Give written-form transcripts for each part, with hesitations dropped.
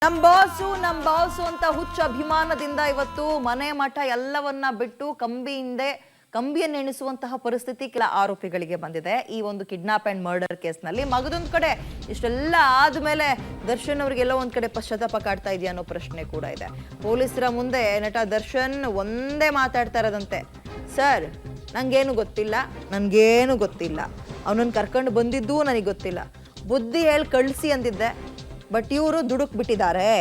ನಮ್ ಬಾಸು ಅಂತ ಹುಚ್ಚ ಅಭಿಮಾನದಿಂದ ಇವತ್ತು ಮನೆ ಮಠ ಎಲ್ಲವನ್ನ ಬಿಟ್ಟು ಕಂಬಿಯನ್ನು ಎಣಿಸುವಂತಹ ಪರಿಸ್ಥಿತಿ ಕೆಲ ಆರೋಪಿಗಳಿಗೆ ಬಂದಿದೆ ಈ ಒಂದು ಕಿಡ್ನಾಪ್ ಅಂಡ್ ಮರ್ಡರ್ ಕೇಸ್ನಲ್ಲಿ. ಮಗದೊಂದು ಕಡೆ ಇಷ್ಟೆಲ್ಲ ಆದ್ಮೇಲೆ ದರ್ಶನ್ ಅವರಿಗೆಲ್ಲ ಒಂದ್ ಕಡೆ ಪಶ್ಚಾತ್ತಾಪ ಕಾಡ್ತಾ ಇದೆಯಾ ಅನ್ನೋ ಪ್ರಶ್ನೆ ಕೂಡ ಇದೆ. ಪೊಲೀಸರ ಮುಂದೆ ನಟ ದರ್ಶನ್ ಒಂದೇ ಮಾತಾಡ್ತಾ ಇರೋದಂತೆ, ಸರ್ ನಂಗೇನು ಗೊತ್ತಿಲ್ಲ, ಅವನನ್ನು ಕರ್ಕೊಂಡು ಬಂದಿದ್ದು ನನಗೆ ಗೊತ್ತಿಲ್ಲ, ಬುದ್ಧಿ ಹೇಳಿ ಕಳಿಸಿ ಅಂದಿದ್ದೆ, ಬಟ್ ಇವರು ದುಡುಕ್ ಬಿಟ್ಟಿದ್ದಾರೆ,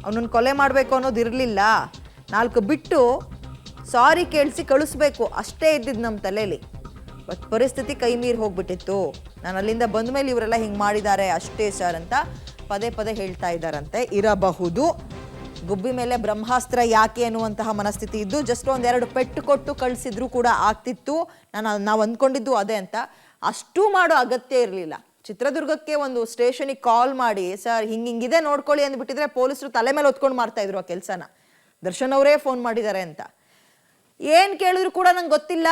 ಅವನನ್ನು ಕೊಲೆ ಮಾಡಬೇಕು ಅನ್ನೋದು ಇರಲಿಲ್ಲ, 4 ಬಿಟ್ಟು ಸಾರಿ ಕೇಳಿಸಿ ಕಳಿಸ್ಬೇಕು ಅಷ್ಟೇ ಇದ್ದಿದ್ದು ನಮ್ಮ ತಲೆಯಲ್ಲಿ, ಬಟ್ ಪರಿಸ್ಥಿತಿ ಕೈ ಮೀರಿ ಹೋಗ್ಬಿಟ್ಟಿತ್ತು, ನಾನು ಅಲ್ಲಿಂದ ಬಂದ ಮೇಲೆ ಇವರೆಲ್ಲ ಹಿಂಗೆ ಮಾಡಿದ್ದಾರೆ ಅಷ್ಟೇ ಸರ್ ಅಂತ ಪದೇ ಪದೇ ಹೇಳ್ತಾ ಇದ್ದಾರಂತೆ. ಇರಬಹುದು ಗುಬ್ಬಿ ಮೇಲೆ ಬ್ರಹ್ಮಾಸ್ತ್ರ ಯಾಕೆ ಅನ್ನುವಂತಹ ಮನಸ್ಥಿತಿ ಇದ್ದು ಜಸ್ಟ್ 1-2 ಪೆಟ್ಟು ಕೊಟ್ಟು ಕಳಿಸಿದ್ರು ಕೂಡ ಆಗ್ತಿತ್ತು, ನಾವು ಅಂದ್ಕೊಂಡಿದ್ದು ಅದೇ ಅಂತ. ಅಷ್ಟು ಮಾಡೋ ಅಗತ್ಯ ಇರಲಿಲ್ಲ. ಚಿತ್ರದುರ್ಗಕ್ಕೆ ಒಂದು ಸ್ಟೇಷನಿಗೆ ಕಾಲ್ ಮಾಡಿ ಸರ್ ಹಿಂಗಿದೆ ನೋಡ್ಕೊಳ್ಳಿ ಅಂದ್ಬಿಟ್ಟಿದ್ರೆ ಪೊಲೀಸರು ತಲೆ ಮೇಲೆ ಹೊತ್ಕೊಂಡು ಮಾಡ್ತಾ ಇದ್ರು ಆ ಕೆಲಸನ. ದರ್ಶನ್ ಅವರೇ ಫೋನ್ ಮಾಡಿದ್ದಾರೆ ಅಂತ ಏನ್ ಕೇಳಿದ್ರು ಕೂಡ ನಂಗೆ ಗೊತ್ತಿಲ್ಲ,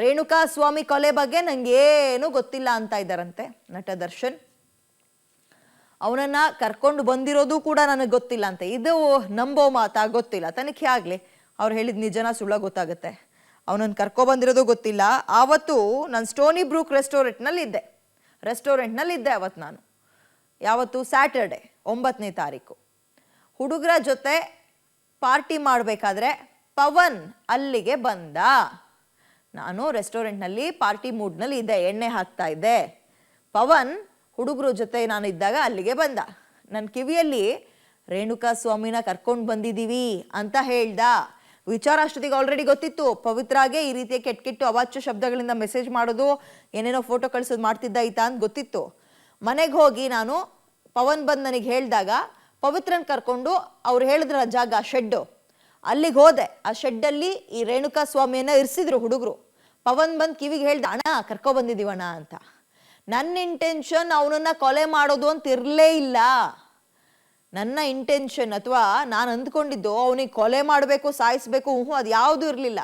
ರೇಣುಕಾ ಸ್ವಾಮಿ ಕೊಲೆ ಬಗ್ಗೆ ನಂಗೆ ಏನು ಗೊತ್ತಿಲ್ಲ ಅಂತ ಇದ್ದಾರಂತೆ ನಟ ದರ್ಶನ್. ಅವನನ್ನ ಕರ್ಕೊಂಡು ಬಂದಿರೋದು ಕೂಡ ನನಗೆ ಗೊತ್ತಿಲ್ಲ ಅಂತ. ಇದು ನಂಬೋ ಮಾತಾ? ಗೊತ್ತಿಲ್ಲ, ತನಿಖೆ ಆಗ್ಲಿ, ಅವ್ರು ಹೇಳಿದ ನಿಜನ ಸುಳ್ಳ ಗೊತ್ತಾಗುತ್ತೆ. ಅವನನ್ನು ಕರ್ಕೊಬಂದಿರೋದು ಗೊತ್ತಿಲ್ಲ. ಆವತ್ತು ನಾನು ಸ್ಟೋನಿ ಬ್ರೂಕ್ ರೆಸ್ಟೋರೆಂಟ್ನಲ್ಲಿ ಇದ್ದೆ ಅವತ್ತು ನಾನು. ಯಾವತ್ತು? ಸ್ಯಾಟರ್ಡೆ 9ನೇ ತಾರೀಕು. ಹುಡುಗರ ಜೊತೆ ಪಾರ್ಟಿ ಮಾಡಬೇಕಾದ್ರೆ ಪವನ್ ಅಲ್ಲಿಗೆ ಬಂದ. ನಾನು ರೆಸ್ಟೋರೆಂಟ್ನಲ್ಲಿ ಪಾರ್ಟಿ ಮೂಡ್ನಲ್ಲಿ ಇದ್ದೆ, ಎಣ್ಣೆ ಹಾಕ್ತಾ ಇದ್ದೆ. ಪವನ್ ಹುಡುಗರ ಜೊತೆ ನಾನು ಇದ್ದಾಗ ಅಲ್ಲಿಗೆ ಬಂದ. ನನ್ನ ಕಿವಿಯಲ್ಲಿ ರೇಣುಕಾ ಸ್ವಾಮಿನ ಕರ್ಕೊಂಡು ಬಂದಿದ್ದೀವಿ ಅಂತ ಹೇಳ್ದ. ವಿಚಾರ ಅಷ್ಟೊತ್ತಿಗೆ ಆಲ್ರೆಡಿ ಗೊತ್ತಿತ್ತು. ಪವಿತ್ರಾಗೆ ಈ ರೀತಿಯ ಕೆಟ್ಟ ಅವಾಚ್ಯ ಶಬ್ದಗಳಿಂದ ಮೆಸೇಜ್ ಮಾಡೋದು, ಏನೇನೋ ಫೋಟೋ ಕಳಿಸೋದು ಮಾಡ್ತಿದ್ದ ಈತ ಅಂತ ಗೊತ್ತಿತ್ತು. ಮನೆಗೆ ಹೋಗಿ ನಾನು ಪವನ್ ಬಂದು ನನಗೆ ಹೇಳಿದಾಗ ಪವಿತ್ರನ್ ಕರ್ಕೊಂಡು ಅವ್ರು ಹೇಳಿದ್ರ ಜಾಗ ಶೆಡ್ಡು, ಅಲ್ಲಿಗೆ ಹೋದೆ. ಆ ಶೆಡ್ಡಲ್ಲಿ ಈ ರೇಣುಕಾ ಸ್ವಾಮಿಯನ್ನ ಇರಿಸಿದ್ರು ಹುಡುಗರು. ಪವನ್ ಬಂದು ಕಿವಿಗೆ ಹೇಳ್ದ, ಅಣ್ಣ ಕರ್ಕೊಬಂದಿದ್ದೀವಣ್ಣ ಅಂತ. ನನ್ನ ಇಂಟೆನ್ಷನ್ ಅವನನ್ನ ಕೊಲೆ ಮಾಡೋದು ಅಂತ ಇರಲೇ ಇಲ್ಲ. ನನ್ನ ಇಂಟೆನ್ಷನ್ ಅಥವಾ ನಾನು ಅಂದ್ಕೊಂಡಿದ್ದು ಅವನಿಗೆ ಕೊಲೆ ಮಾಡಬೇಕು, ಸಾಯಿಸ್ಬೇಕು, ಅದು ಯಾವುದೂ ಇರಲಿಲ್ಲ.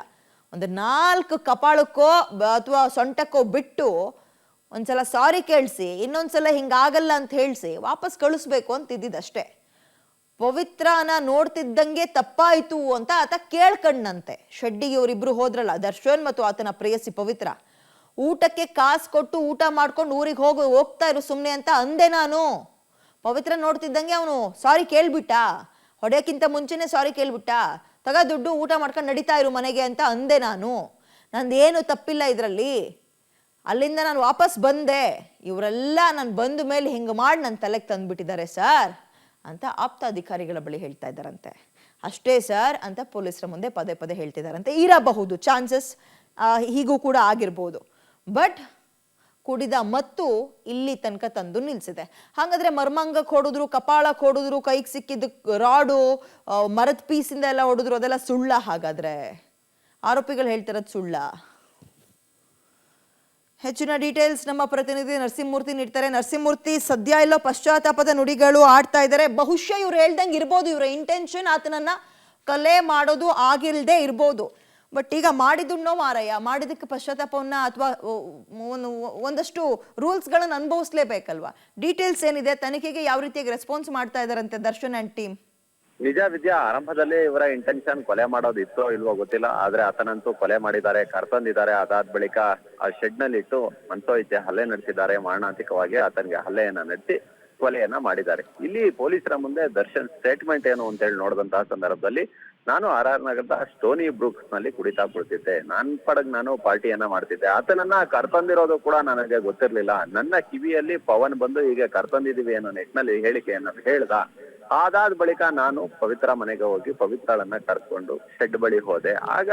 ಒಂದು 4 ಕಪಾಳಕ್ಕೋ ಅಥವಾ ಸೊಂಟಕ್ಕೋ ಬಿಟ್ಟು ಒಂದ್ಸಲ ಸಾರಿ ಕೇಳಿಸಿ ಇನ್ನೊಂದ್ಸಲ ಹಿಂಗಾಗಲ್ಲ ಅಂತ ಹೇಳಿಸಿ ವಾಪಸ್ ಕಳಿಸ್ಬೇಕು ಅಂತ ಇದ್ದಿದ್ದಷ್ಟೇ. ಪವಿತ್ರನ ನೋಡ್ತಿದ್ದಂಗೆ ತಪ್ಪಾಯ್ತು ಅಂತ ಆತ ಕೇಳ್ಕಂಡಂತೆ. ಶೆಡ್ಡಿಗೆ ಇವರಿಬ್ರು ಹೋದ್ರಲ್ಲ, ದರ್ಶನ್ ಮತ್ತು ಆತನ ಪ್ರೇಯಸಿ ಪವಿತ್ರ. ಊಟಕ್ಕೆ ಕಾಸು ಕೊಟ್ಟು ಊಟ ಮಾಡ್ಕೊಂಡು ಊರಿಗೆ ಹೋಗ್ತಾ ಇರು ಸುಮ್ಮನೆ ಅಂತ ಅಂದೆ ನಾನು. ಪವಿತ್ರ ನೋಡ್ತಿದ್ದಂಗೆ ಅವನು ಸಾರಿ ಕೇಳ್ಬಿಟ್ಟ, ಹೊಡೆಯಕ್ಕಿಂತ ಮುಂಚೆನೆ ಸಾರಿ ಕೇಳ್ಬಿಟ್ಟ, ತಗ ದುಡ್ಡು ಊಟ ಮಾಡ್ಕೊಂಡು ನಡೀತಾ ಇರು ಮನೆಗೆ ಅಂತ ಅಂದೆ ನಾನು. ನಂದೇನು ತಪ್ಪಿಲ್ಲ ಇದರಲ್ಲಿ. ಅಲ್ಲಿಂದ ನಾನು ವಾಪಸ್ ಬಂದೆ, ಇವರೆಲ್ಲ ನಾನು ಬಂದ ಮೇಲೆ ಹಿಂಗೆ ಮಾಡಿ ನನ್ನ ತಲೆಗೆ ತಂದುಬಿಟ್ಟಿದ್ದಾರೆ ಸರ್ ಅಂತ ಆಪ್ತ ಅಧಿಕಾರಿಗಳ ಬಳಿ ಹೇಳ್ತಾ ಇದ್ದಾರಂತೆ. ಅಷ್ಟೇ ಸರ್ ಅಂತ ಪೊಲೀಸರ ಮುಂದೆ ಪದೇ ಪದೇ ಹೇಳ್ತಿದ್ದಾರಂತೆ. ಇರಬಹುದು ಚಾನ್ಸಸ್, ಹೀಗೂ ಕೂಡ ಆಗಿರ್ಬೋದು. ಬಟ್ ಕುಡಿದ ಮತ್ತು ಇಲ್ಲಿ ತನಕ ತಂದು ನಿಲ್ಸಿದೆ. ಹಾಗಾದ್ರೆ ಮರ್ಮಾಂಗಕ್ಕೆ ಹೊಡೆದ್ರು, ಕಪಾಳಕ್ಕೆ ಹೊಡೆದ್ರು, ಕೈಗೆ ಸಿಕ್ಕಿದ್ದು ರಾಡು, ಮರದ ಪೀಸಿಂದ ಎಲ್ಲ ಹೊಡೆದ್ರು, ಅದೆಲ್ಲ ಸುಳ್ಳ? ಹಾಗಾದ್ರೆ ಆರೋಪಿಗಳು ಹೇಳ್ತಿರೋದು ಸುಳ್ಳ? ಹೆಚ್ಚಿನ ಡೀಟೇಲ್ಸ್ ನಮ್ಮ ಪ್ರತಿನಿಧಿ ನರಸಿಂಹಮೂರ್ತಿ ನೀಡ್ತಾರೆ. ನರಸಿಂಹಮೂರ್ತಿ, ಸದ್ಯ ಎಲ್ಲೋ ಪಶ್ಚಾತ್ತಾಪದ ನುಡಿಗಳು ಆಡ್ತಾ ಇದ್ದಾರೆ. ಬಹುಶಃ ಇವ್ರು ಹೇಳ್ದಂಗೆ ಇರ್ಬೋದು, ಇವರ ಇಂಟೆನ್ಷನ್ ಆತನನ್ನ ಕೊಲೆ ಮಾಡೋದು ಆಗಿಲ್ದೇ ಇರ್ಬೋದು. ಬಟ್ ಈಗ ಮಾಡಿದುಣ್ಣೋ ಮಾರಯ್ಯ, ಮಾಡಿದಕ್ಕೆ ಪಶ್ಚಾತ್ತಾಪವನ್ನ ಅಥವಾ ಒಂದಷ್ಟು ರೂಲ್ಸ್ಗಳನ್ನು ಅನುಭವಿಸ್ಲೇಬೇಕಲ್ವಾ? ಡೀಟೇಲ್ಸ್ ಏನಿದೆ, ತನಿಖೆಗೆ ಯಾವ ರೀತಿಯಾಗಿ ರೆಸ್ಪಾನ್ಸ್ ಮಾಡ್ತಾ ಇದಾರಂತೆ ದರ್ಶನ್ ಅಂಡ್ ಟೀಮ್? ನಿಜ ವಿದ್ಯಾ, ಆರಂಭದಲ್ಲಿ ಇವರ ಇಂಟೆನ್ಷನ್ ಕೊಲೆ ಮಾಡೋದು ಇತ್ತೋ ಇಲ್ವೋ ಗೊತ್ತಿಲ್ಲ, ಆದ್ರೆ ಆತನಂತೂ ಕೊಲೆ ಮಾಡಿದ್ದಾರೆ, ಕರ್ತಂದಿದ್ದಾರೆ. ಅದಾದ ಬಳಿಕ ಆ ಶೆಡ್ ನಲ್ಲಿ ಇಟ್ಟು ಮನ್ಸೋಯಿತೆ ಹಲ್ಲೆ ನಡೆಸಿದ್ದಾರೆ. ಮಾರಣಾಂತಿಕವಾಗಿ ಆತನಿಗೆ ಹಲ್ಲೆಯನ್ನ ನಡೆಸಿ ಕೊಲೆಯನ್ನ ಮಾಡಿದ್ದಾರೆ. ಇಲ್ಲಿ ಪೊಲೀಸರ ಮುಂದೆ ದರ್ಶನ್ ಸ್ಟೇಟ್ಮೆಂಟ್ ಏನು ಅಂತ ಹೇಳಿ ನೋಡಿದಂತಹ ಸಂದರ್ಭದಲ್ಲಿ, ನಾನು RR ನಗರದ ಸ್ಟೋನಿ ಬ್ರೂಕ್ಸ್ ನಲ್ಲಿ ಕುಡಿತಾ ಕುಳಿತಿದ್ದೆ, ನಾನು ಪಾರ್ಟಿಯನ್ನ ಮಾಡ್ತಿದ್ದೆ, ಆತನನ್ನ ಕರ್ತಂದಿರೋದು ಕೂಡ ನನಗೆ ಗೊತ್ತಿರ್ಲಿಲ್ಲ. ನನ್ನ ಕಿವಿಯಲ್ಲಿ ಪವನ್ ಬಂದು ಹೀಗೆ ಕರ್ತಂದಿದೀವಿ ಅನ್ನೋ ನಿಟ್ಟಿನಲ್ಲಿ ಹೇಳಿಕೆಯನ್ನ ಹೇಳ್ದ. ಅದಾದ ಬಳಿಕ ನಾನು ಪವಿತ್ರ ಮನೆಗೆ ಹೋಗಿ ಪವಿತ್ರಳನ್ನ ಕರ್ಕೊಂಡು ಶೆಡ್ ಬಳಿ ಹೋದೆ. ಆಗ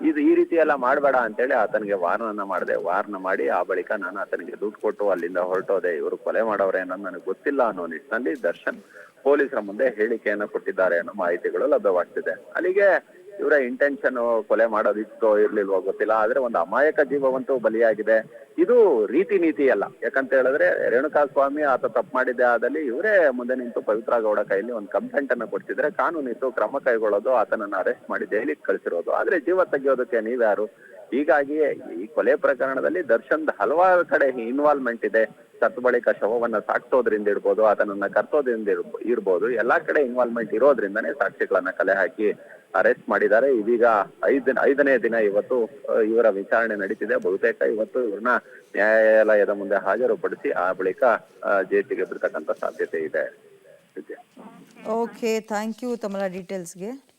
ಈ ರೀತಿ ಎಲ್ಲ ಮಾಡ್ಬೇಡ ಅಂತೇಳಿ ಆತನಿಗೆ ವಾರ್ನ ಮಾಡಿ ಆ ಬಳಿಕ ನಾನು ಆತನಿಗೆ ದುಡ್ಡು ಕೊಟ್ಟು ಅಲ್ಲಿಂದ ಹೊರಟೋದೆ. ಇವರು ಕೊಲೆ ಮಾಡೋರೆ ಅನ್ನೋದು ನನಗೆ ಗೊತ್ತಿಲ್ಲ ಅನ್ನೋ ನಿಟ್ಟಿನಲ್ಲಿ ದರ್ಶನ್ ಪೊಲೀಸರ ಮುಂದೆ ಹೇಳಿಕೆಯನ್ನ ಕೊಟ್ಟಿದ್ದಾರೆ ಅನ್ನೋ ಮಾಹಿತಿಗಳು ಲಭ್ಯವಾಗ್ತಿದೆ. ಅಲ್ಲಿಗೆ ಇವರ ಇಂಟೆನ್ಷನ್ ಕೊಲೆ ಮಾಡೋದಿತ್ತೋ ಇರ್ಲಿಲ್ವೋ ಗೊತ್ತಿಲ್ಲ, ಆದ್ರೆ ಒಂದು ಅಮಾಯಕ ಜೀವವಂತೂ ಬಲಿಯಾಗಿದೆ. ಇದು ರೀತಿ ನೀತಿ ಅಲ್ಲ. ಯಾಕಂತ ಹೇಳಿದ್ರೆ ರೇಣುಕಾ ಸ್ವಾಮಿ ಆತ ತಪ್ಪು ಮಾಡಿದ್ದೆ ಆದಲ್ಲಿ ಇವರೇ ಮುಂದೆ ನಿಂತು ಪವಿತ್ರ ಗೌಡ ಕೈಲಿ ಒಂದು ಕಂಪ್ಲೇಂಟ್ ಅನ್ನ ಕೊಡ್ತಿದ್ರೆ ಕಾನೂನಿತ್ತು ಕ್ರಮ ಕೈಗೊಳ್ಳೋದು, ಆತನನ್ನ ಅರೆಸ್ಟ್ ಮಾಡಿ ಜೈಲಿಗೆ ಕಳಿಸಿರೋದು. ಆದ್ರೆ ಜೀವ ತೆಗೆಯೋದಕ್ಕೆ ನೀವ್ಯಾರು? ಹೀಗಾಗಿ ಈ ಕೊಲೆ ಪ್ರಕರಣದಲ್ಲಿ ದರ್ಶನ್ ಹಲವಾರು ಕಡೆ ಇನ್ವಾಲ್ವ್ಮೆಂಟ್ ಇದೆ. ಸತ್ ಬಳಿಕ ಶವವನ್ನ ಸಾಗಿಸೋದ್ರಿಂದ ಇರ್ಬೋದು, ಅದನ್ನ ಕರ್ತೋದ್ರಿಂದ ಇರ್ಬೋದು, ಎಲ್ಲಾ ಕಡೆ ಇನ್ವಾಲ್ವ್ಮೆಂಟ್ ಇರೋದ್ರಿಂದನೇ ಸಾಕ್ಷಿಗಳನ್ನ ಕಲೆ ಹಾಕಿ ಅರೆಸ್ಟ್ ಮಾಡಿದ್ದಾರೆ. ಇದೀಗ ಐದನೇ ದಿನ ಇವತ್ತು ಇವರ ವಿಚಾರಣೆ ನಡೀತಿದೆ. ಬಹುತೇಕ ಇವತ್ತು ಇವ್ರನ್ನ ನ್ಯಾಯಾಲಯದ ಮುಂದೆ ಹಾಜರುಪಡಿಸಿ ಆ ಬಳಿಕ ಜೈಲಿಗೆ ಬಿಡ್ತಕ್ಕಂಥ ಸಾಧ್ಯತೆ ಇದೆ. ಓಕೆ, ಥ್ಯಾಂಕ್ ಯು ತಮ್ಮ ಡೀಟೇಲ್ಸ್ಗೆ.